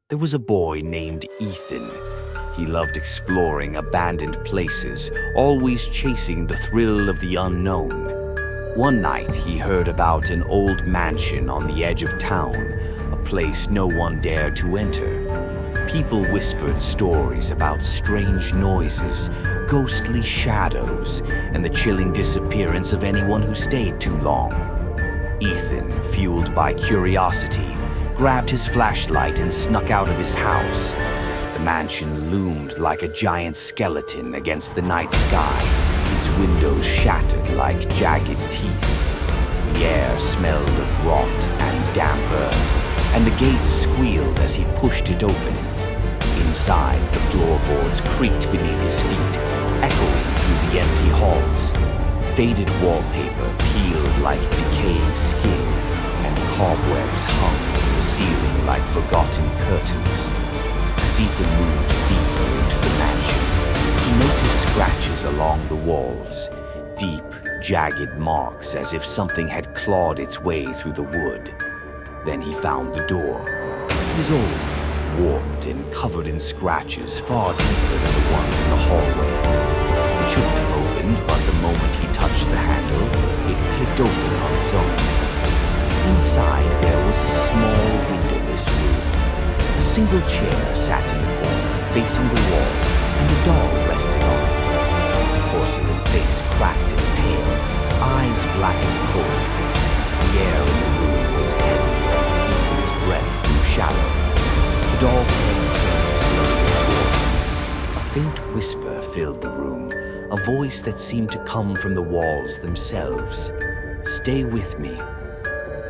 There was a boy named Ethan. He loved exploring abandoned places, always chasing the thrill of the unknown. One night, he heard about an old mansion on the edge of town, a place no one dared to enter. People whispered stories about strange noises, ghostly shadows, and the chilling disappearance of anyone who stayed too long. Ethan, fueled by curiosity, grabbed his flashlight and snuck out of his house. The mansion loomed like a giant skeleton against the night sky, its windows shattered like jagged teeth. The air smelled of rot and damp earth, and the gate squealed as he pushed it open. Inside, the floorboards creaked beneath his feet, echoing through the empty halls. Faded wallpaper peeled like decaying skin, and cobwebs hung from the ceiling like forgotten curtains. As Ethan moved deeper into the mansion, he noticed scratches along the walls, deep, jagged marks as if something had clawed its way through the wood. Then he found the door. It was old, warped and covered in scratches far deeper than the ones in the hallway. It shouldn't have opened, but the moment he touched the handle, it clicked open on its own. Inside, there was a small windowless room. A single chair sat in the corner, facing the wall, and a doll rested on it. Its porcelain face cracked and pale, eyes black as coal. The air in the room was heavy, and Ethan's breath grew shallow. The doll's head turned slowly toward him. A faint whisper filled the room, a voice that seemed to come from the walls themselves. "Stay with me."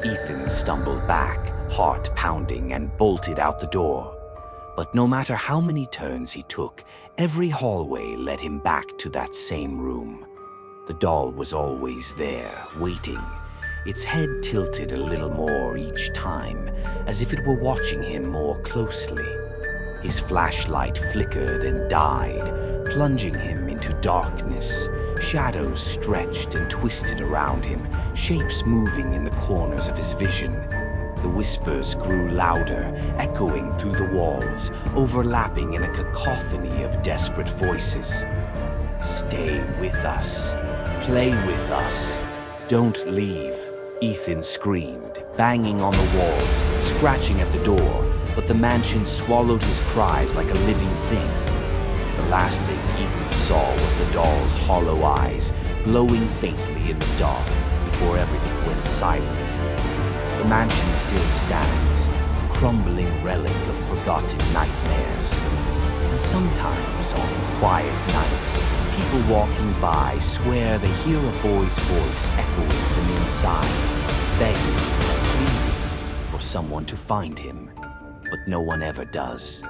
Ethan stumbled back, heart pounding, and bolted out the door. But no matter how many turns he took, every hallway led him back to that same room. The doll was always there, waiting, its head tilted a little more each time, as if it were watching him more closely. His flashlight flickered and died, plunging him into darkness. Shadows stretched and twisted around him, shapes moving in the corners of his vision. The whispers grew louder, echoing through the walls, overlapping in a cacophony of desperate voices. "Stay with us. Play with us. Don't leave," Ethan screamed, banging on the walls, scratching at the door, but the mansion swallowed his cries like a living thing. The last thing Ethan saw was the doll's hollow eyes, glowing faintly in the dark before everything went silent. The mansion still stands, a crumbling relic of forgotten nightmares. And sometimes, on quiet nights, people walking by swear they hear a boy's voice echoing from inside, begging, pleading for someone to find him. But no one ever does.